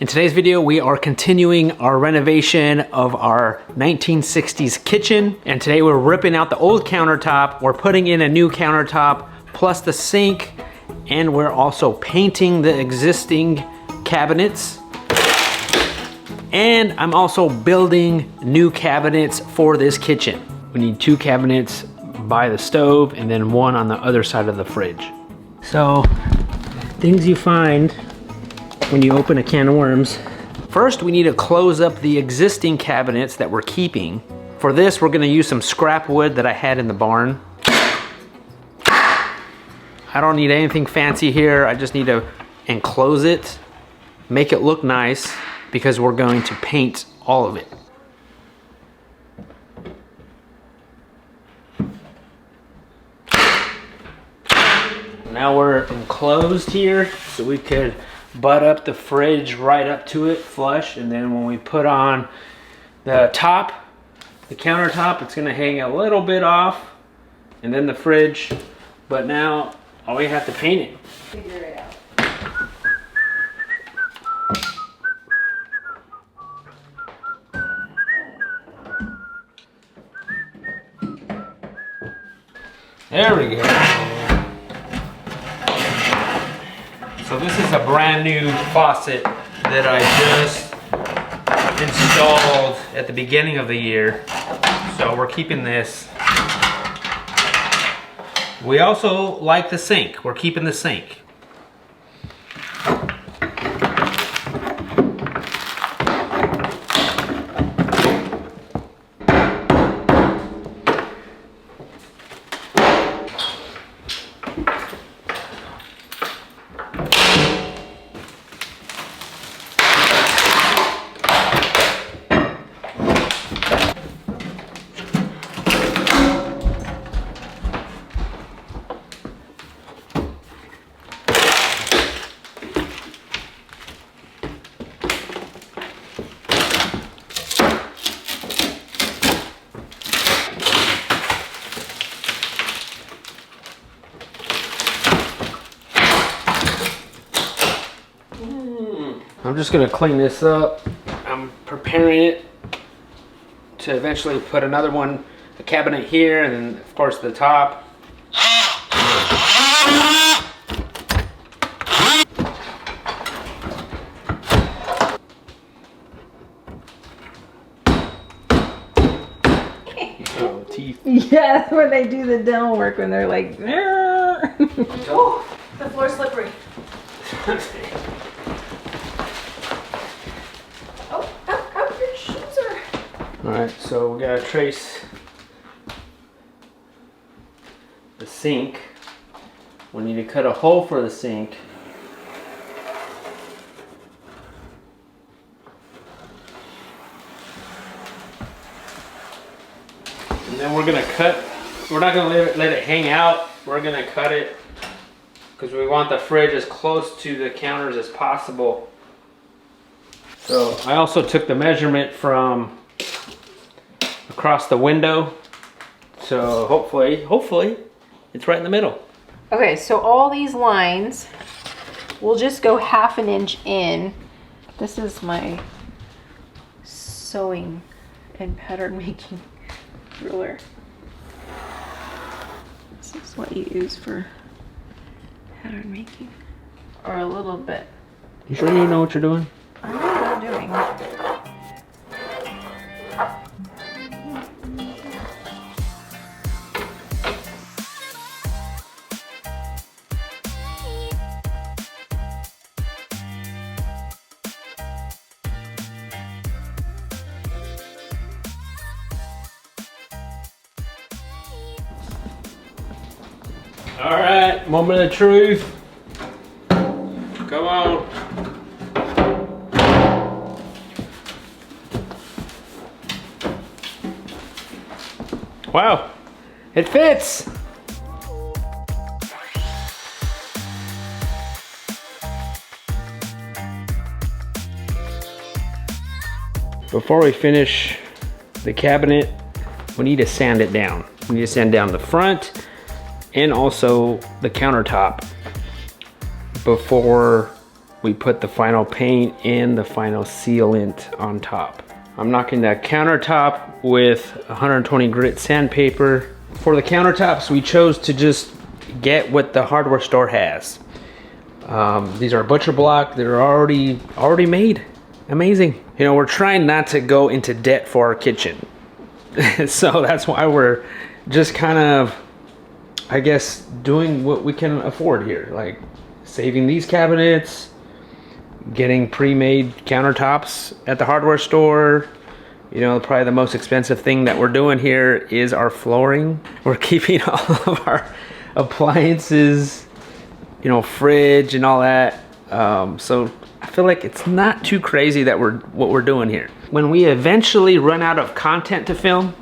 In today's video, we are continuing our renovation of our 1960s kitchen. And today we're ripping out the old countertop. We're putting in a new countertop plus the sink. And we're also painting the existing cabinets. And I'm also building new cabinets for this kitchen. We need 2 cabinets by the stove and then 1 on the other side of the fridge. So, things you find when you open a can of worms. First, we need to close up the existing cabinets that we're keeping. For this, we're gonna use some scrap wood that I had in the barn. I don't need anything fancy here. I just need to enclose it, make it look nice, because we're going to paint all of it. Now we're enclosed here, so we could butt up the fridge right up to it flush, and then when we put on the top, the countertop, it's gonna hang a little bit off, and then the fridge, but now all we have to paint it. Figure it out. There we go. So this is a brand new faucet that I just installed at the beginning of the year. So we're keeping this. We also like the sink. We're keeping the sink. I'm just gonna clean this up. I'm preparing it to eventually put another one, a cabinet here, and then of course the top. Oh, teeth. Yeah, that's when they do the dental work, when they're like, Oh, the floor's slippery. Oh, your shoes are. All right, so we gotta trace the sink. We need to cut a hole for the sink. And then we're gonna cut, we're not gonna let it hang out. We're gonna cut it because we want the fridge as close to the counters as possible. So I also took the measurement from across the window. So hopefully it's right in the middle. Okay, so all these lines, we'll just go 1/2 inch in. This is my sewing and pattern making ruler. This is what you use for pattern making. Or a little bit. You sure you know what you're doing? I know what I'm doing. All right, moment of truth. Come on. Wow, it fits. Before we finish the cabinet, we need to sand it down. We need to sand down the front and also the countertop before we put the final paint and the final sealant on top. I'm knocking that countertop with 120 grit sandpaper. For the countertops, we chose to just get what the hardware store has. These are butcher block. They're already made. Amazing. You know, we're trying not to go into debt for our kitchen. So that's why we're just kind of, I guess, doing what we can afford here. Like saving these cabinets, getting pre-made countertops at the hardware store. You know, probably the most expensive thing that we're doing here is our flooring. We're keeping all of our appliances, you know, fridge and all that. So I feel like it's not too crazy that what we're doing here. When we eventually run out of content to film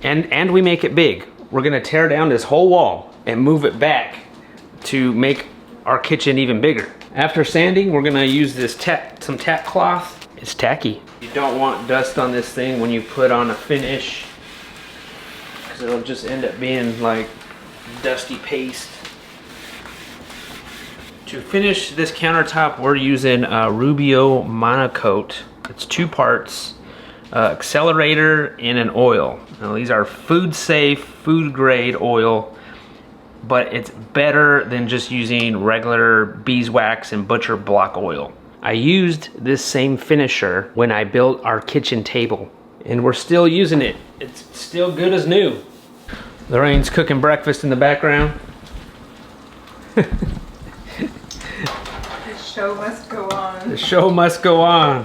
and we make it big, we're gonna tear down this whole wall and move it back to make our kitchen even bigger. After sanding, we're gonna use this some tack cloth. It's tacky. You don't want dust on this thing when you put on a finish, because it'll just end up being like dusty paste. To finish this countertop, we're using Rubio Monocoat. It's 2 parts, accelerator and an oil. Now these are food safe, food grade oil, but it's better than just using regular beeswax and butcher block oil. I used this same finisher when I built our kitchen table, and we're still using it. It's still good as new. Lorraine's cooking breakfast in the background. The show must go on. The show must go on.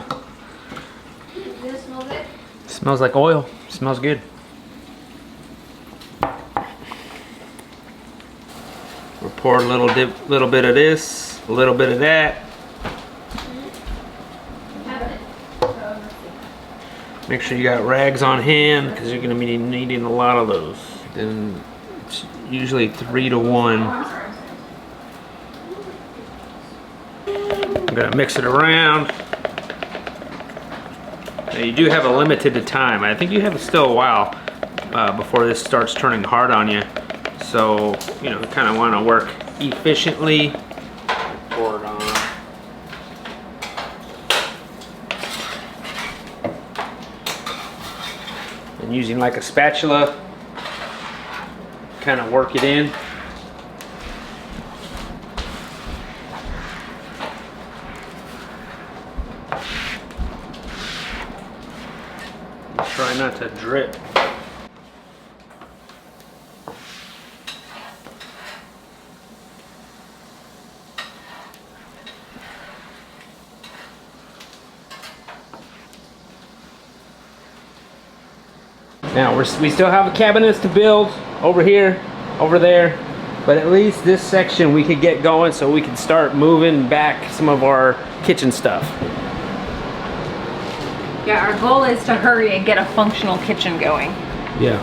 Does it smell good? Smells like oil. Smells good. We'll pour a little bit of this, a little bit of that. Make sure you got rags on hand, because you're going to be needing a lot of those. Then it's usually 3 to 1. I'm going to mix it around. Now you do have a limited time. I think you have still a while before this starts turning hard on you. So, you know, kind of want to work efficiently. Pour it on. And using like a spatula, kind of work it in. Try not to drip. Now we still have cabinets to build over here, over there, but at least this section we could get going so we can start moving back some of our kitchen stuff. Yeah, our goal is to hurry and get a functional kitchen going. Yeah.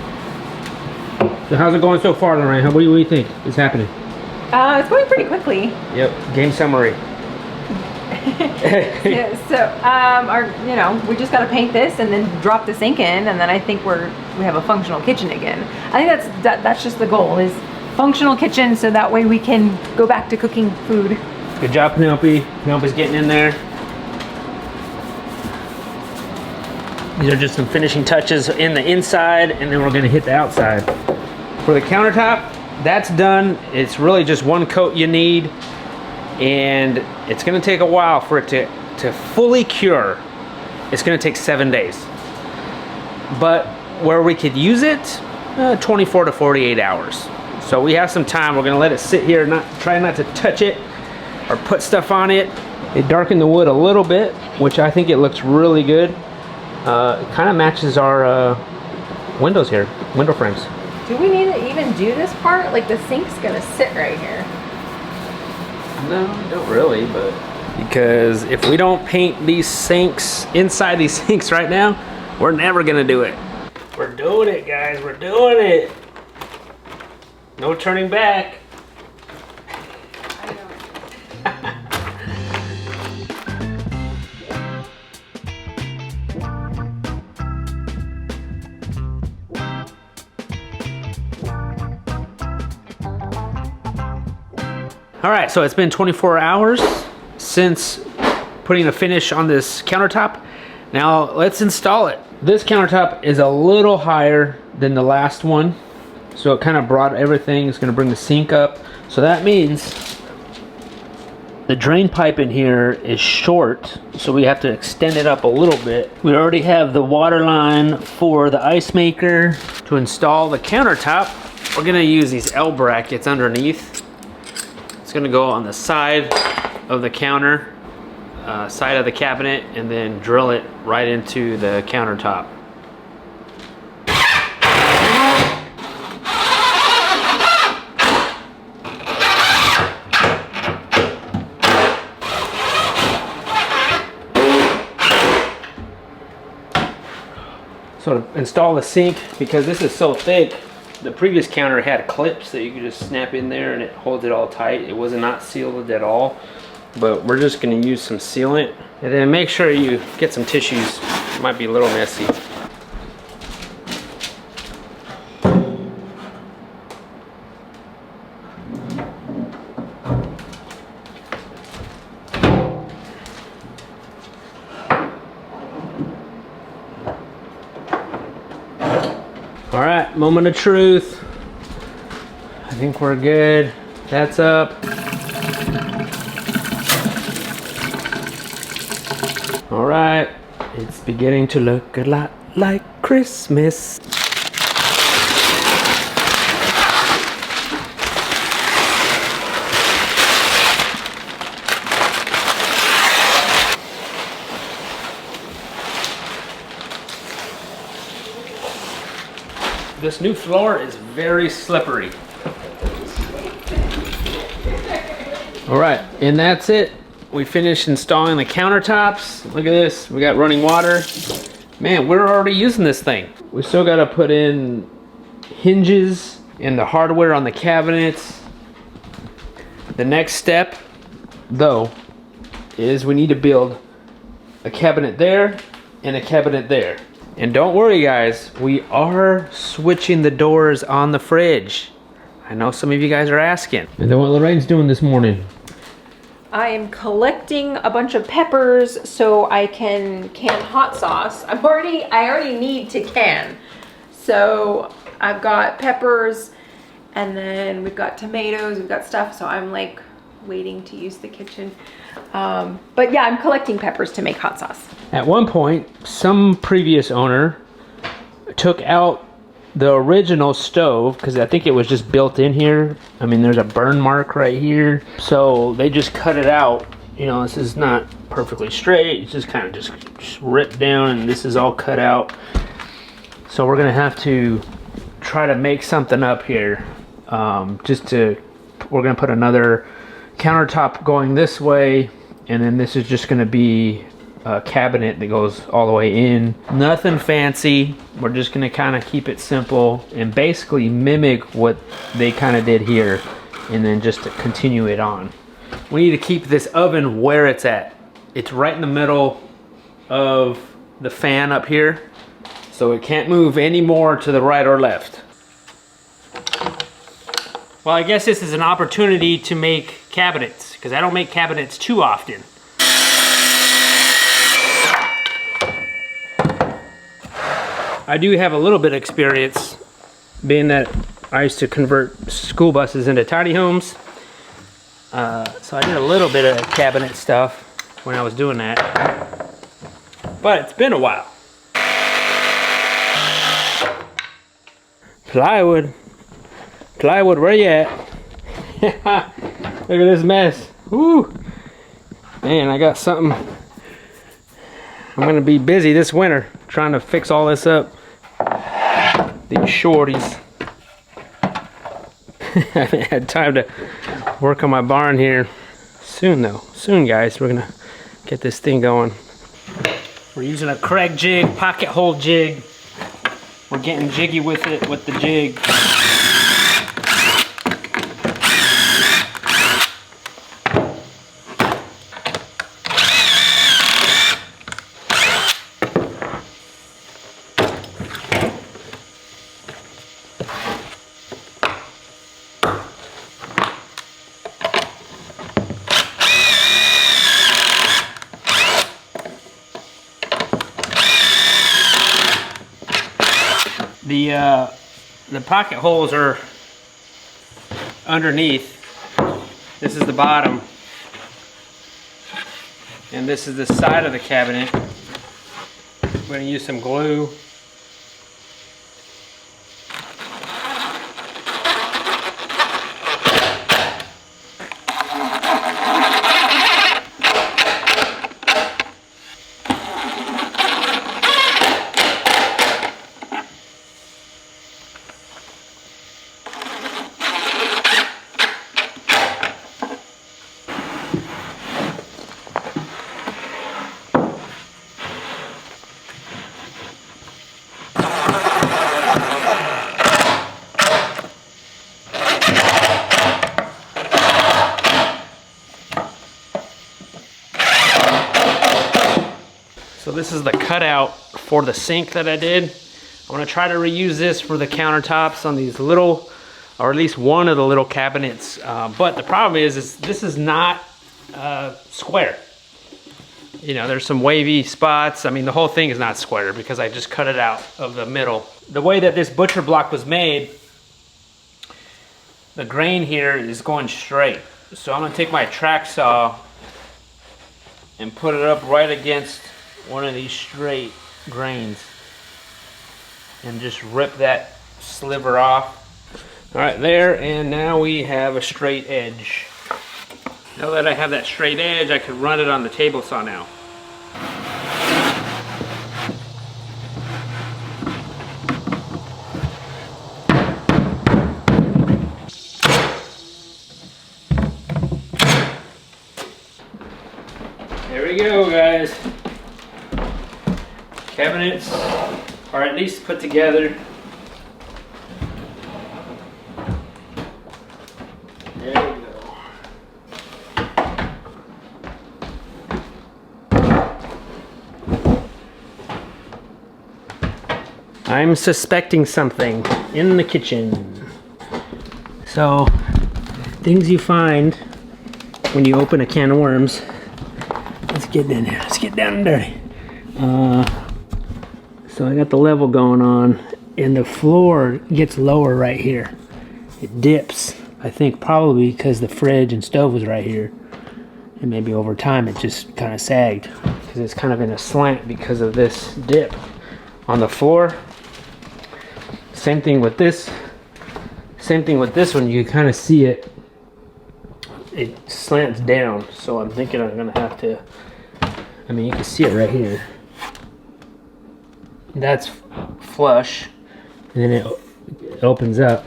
So how's it going so far, Lorraine? What do you think is happening? It's going pretty quickly. Yep. Game summary. Yeah, so we just got to paint this and then drop the sink in, and then I think we have a functional kitchen again. I think that's just the goal, is functional kitchen, so that way we can go back to cooking food. Good job, Penelope. Penelope's getting in there. These are just some finishing touches in the inside, and then we're going to hit the outside. For the countertop, that's done. It's really just one coat you need, and it's going to take a while for it to fully cure. It's going to take 7 days. But where we could use it, 24 to 48 hours. So we have some time. We're going to let it sit here, try not to touch it or put stuff on it. It darkened the wood a little bit, which I think it looks really good. It kind of matches our windows here, window frames. Do we need to even do this part? Like, the sink's gonna sit right here. No, don't really, but because if we don't paint these sinks, inside these sinks right now, we're never gonna do it. We're doing it, guys, we're doing it. No turning back. All right, so it's been 24 hours since putting a finish on this countertop. Now let's install it. This countertop is a little higher than the last one, so it kind of brought everything. It's going to bring the sink up, so that means the drain pipe in here is short, so we have to extend it up a little bit. We already have the water line for the ice maker. To install the countertop, we're going to use these L brackets underneath. It's going to go on the side of the counter, side of the cabinet, and then drill it right into the countertop. So to install the sink, because this is so thick, the previous counter had clips that you could just snap in there and it holds it all tight. It was not sealed at all, but we're just going to use some sealant. And then make sure you get some tissues. It might be a little messy. All right, moment of truth. I think we're good. That's up. All right, it's beginning to look a lot like Christmas. This new floor is very slippery. All right, and that's it. We finished installing the countertops. Look at this, we got running water. Man, we're already using this thing. We still gotta put in hinges and the hardware on the cabinets. The next step, though, is we need to build a cabinet there and a cabinet there. And don't worry guys, we are switching the doors on the fridge. I know some of you guys are asking. And then what Lorraine's doing this morning? I am collecting a bunch of peppers so I can can hot sauce. I already need to can. So I've got peppers and then we've got tomatoes, we've got stuff. So I'm like waiting to use the kitchen. But yeah, I'm collecting peppers to make hot sauce. At one point, some previous owner took out the original stove because I think it was just built in here. I mean, there's a burn mark right here. So they just cut it out. You know, this is not perfectly straight. It's just kind of just ripped down and this is all cut out. So we're gonna have to try to make something up here. We're gonna put another countertop going this way, and then this is just gonna be a cabinet that goes all the way in. Nothing fancy. We're just gonna kind of keep it simple and basically mimic what they kind of did here, and then just to continue it on. We need to keep this oven where it's at. It's right in the middle of the fan up here, so it can't move any more to the right or left. Well, I guess this is an opportunity to make cabinets, because I don't make cabinets too often. I do have a little bit of experience, being that I used to convert school buses into tiny homes. So I did a little bit of cabinet stuff when I was doing that. But it's been a while. Plywood. Plywood, where you at? Look at this mess. Woo! Man, I got something. I'm gonna be busy this winter trying to fix all this up. These shorties. I haven't had time to work on my barn here. Soon though, soon guys, we're gonna get this thing going. We're using a Craig jig, pocket hole jig. We're getting jiggy with it, with the jig. The pocket holes are underneath. This is the bottom, and this is the side of the cabinet. We're going to use some glue. So this is the cutout for the sink that I did. I'm gonna try to reuse this for the countertops on these little, or at least one of the little cabinets. But the problem is this is not square. You know, there's some wavy spots. I mean, the whole thing is not square because I just cut it out of the middle. The way that this butcher block was made, the grain here is going straight. So I'm gonna take my track saw and put it up right against one of these straight grains and just rip that sliver off. All right, there, and now we have a straight edge. Now that I have that straight edge, I can run it on the table saw now. There we go, guys. Cabinets are at least put together. There we go. I'm suspecting something in the kitchen. So, things you find when you open a can of worms. Let's get in here. Let's get down and dirty. So I got the level going on, and the floor gets lower right here. It dips, I think probably because the fridge and stove was right here. And maybe over time it just kind of sagged because it's kind of in a slant because of this dip on the floor. Same thing with this. Same thing with this one. You kind of see it. It slants down. So I'm thinking I'm going to have to, I mean, you can see it right here. That's flush, and then it opens up.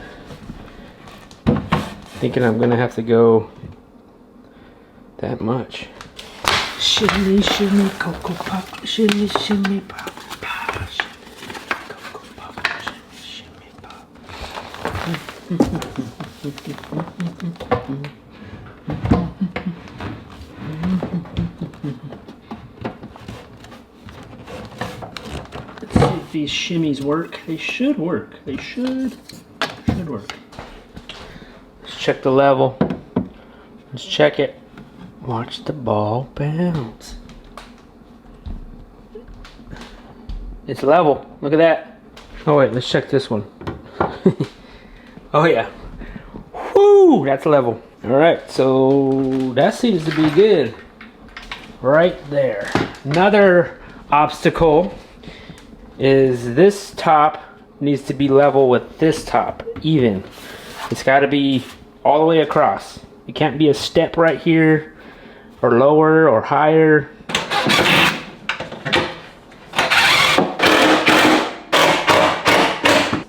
Thinking I'm gonna have to go that much. Shimmy, shimmy, cocoa pop, shimmy, shimmy, pop, pop, shimmy, cocoa pop, shimmy, shimmy, pop. These shimmies work. They should work. They should work. Let's check the level. Let's check it. Watch the ball bounce. It's level. Look at that. Oh wait, let's check this one. Oh yeah. Whoo! That's level. Alright, so that seems to be good. Right there. Another obstacle is this top needs to be level with this top, even. It's got to be all the way across. It can't be a step right here, or lower, or higher.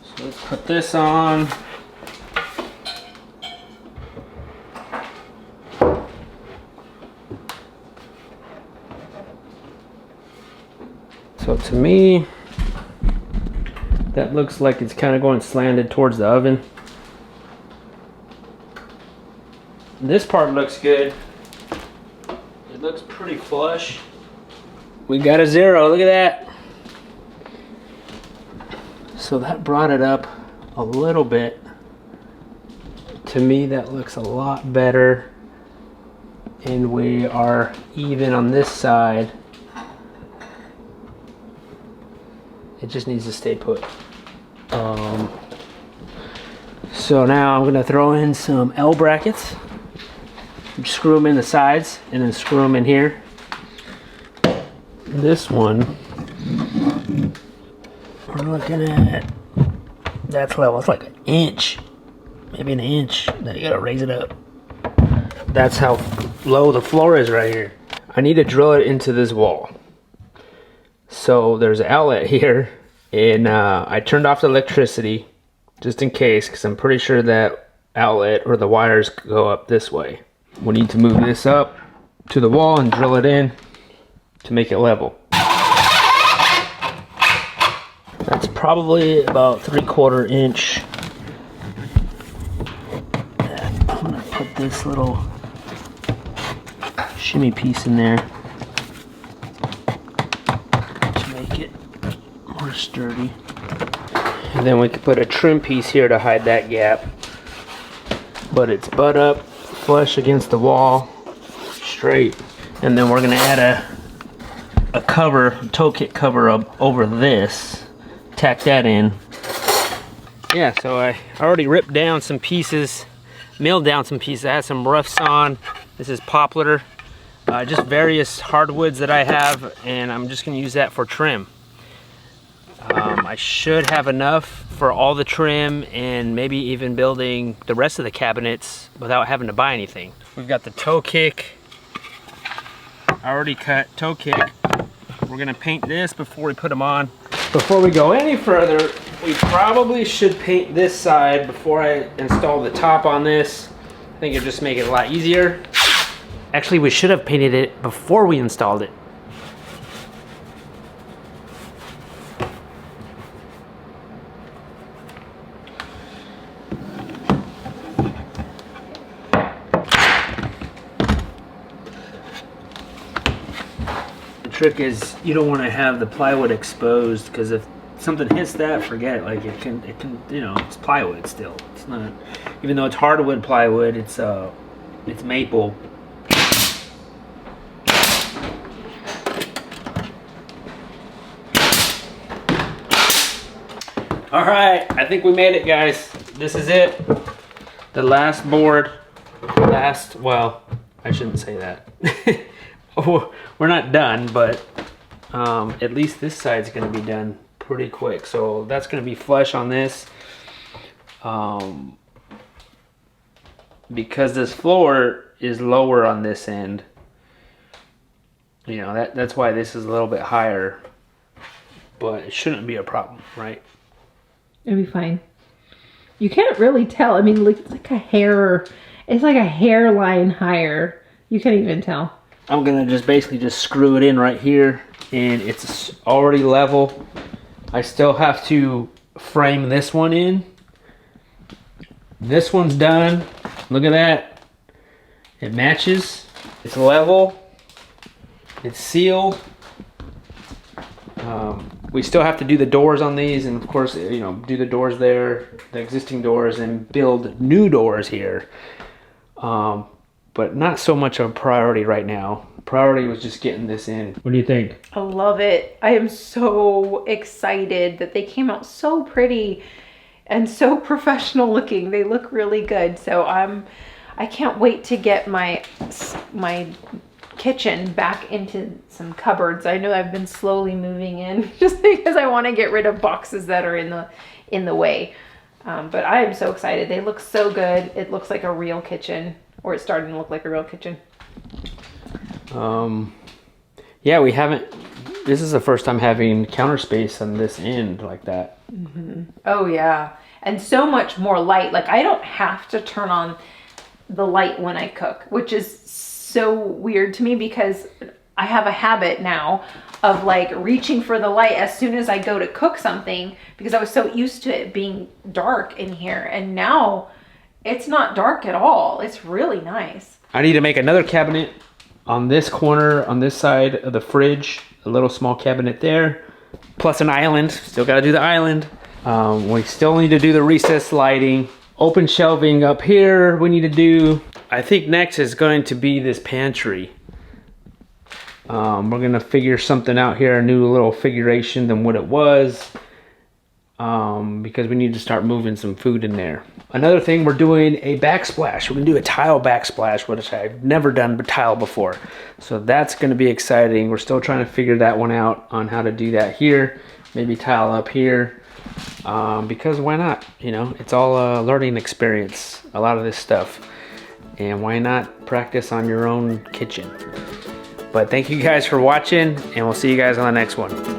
So let's put this on. So to me, that looks like it's kind of going slanted towards the oven. This part looks good. It looks pretty flush. We got a 0, look at that. So that brought it up a little bit. To me, that looks a lot better. And we are even on this side. It just needs to stay put. So now I'm gonna throw in some L brackets, screw them in the sides, and then screw them in here. This one, we're looking at, that's level, it's like an inch, maybe an inch. Then you gotta raise it up. That's how low the floor is right here. I need to drill it into this wall. So there's an outlet here, and I turned off the electricity just in case, because I'm pretty sure that outlet or the wires go up this way. We need to move this up to the wall and drill it in to make it level. That's probably about 3/4 inch. I'm gonna put this little shimmy piece in there to make it more sturdy. And then we could put a trim piece here to hide that gap. But it's butt up, flush against the wall, straight. And then we're gonna add a cover, toe kit cover up over this. Tack that in. Yeah, so I already ripped down some pieces, milled down some pieces. I had some rough sawn. This is poplar. Just various hardwoods that I have, and I'm just gonna use that for trim. I should have enough for all the trim and maybe even building the rest of the cabinets without having to buy anything. We've got the toe kick, already cut toe kick. We're gonna paint this before we put them on. Before we go any further, we probably should paint this side before I install the top on this. I think it'll just make it a lot easier. Actually, we should have painted it before we installed it. Trick is you don't want to have the plywood exposed, because if something hits that, forget it. Like it can you know, it's plywood still. It's not, even though it's hardwood plywood, it's maple. All right, I think we made it, guys. This is it. The last board, well, I shouldn't say that. We're not done, but at least this side's gonna be done pretty quick. So that's gonna be flush on this. Because this floor is lower on this end, you know, that's why this is a little bit higher, but it shouldn't be a problem, right? It'll be fine. You can't really tell. I mean, it's like a hair, it's like a hairline higher. You can't even tell. I'm gonna just basically just screw it in right here, and it's already level. I still have to frame this one in. This one's done. Look at that. It matches. It's level. It's sealed. We still have to do the doors on these, and of course, you know, do the doors there, the existing doors, and build new doors here. But not so much of a priority right now. Priority was just getting this in. What do you think? I love it. I am so excited that they came out so pretty and so professional looking. They look really good. So I can't wait to get my kitchen back into some cupboards. I know I've been slowly moving in just because I want to get rid of boxes that are in the way. But I am so excited. They look so good. It looks like a real kitchen, or it's starting to look like a real kitchen. Yeah, we haven't, this is the first time having counter space on this end like that. Mm-hmm. Oh yeah. And so much more light. Like I don't have to turn on the light when I cook, which is so weird to me because I have a habit now of like reaching for the light as soon as I go to cook something, because I was so used to it being dark in here, and now it's not dark at all. It's really nice. I need to make another cabinet on this corner, on this side of the fridge, a little small cabinet there, plus an island. Still got to do the island. We still need to do the recessed lighting. Open shelving up here we need to do. I think next is going to be this pantry. We're gonna figure something out here, a new little figuration than what it was. because we need to start moving some food in there. Another thing, we're doing a backsplash. We're gonna do a tile backsplash, which I've never done tile before. So that's gonna be exciting. We're still trying to figure that one out on how to do that here. Maybe tile up here, because why not? You know, it's all a learning experience, a lot of this stuff. And why not practice on your own kitchen? But thank you guys for watching, and we'll see you guys on the next one.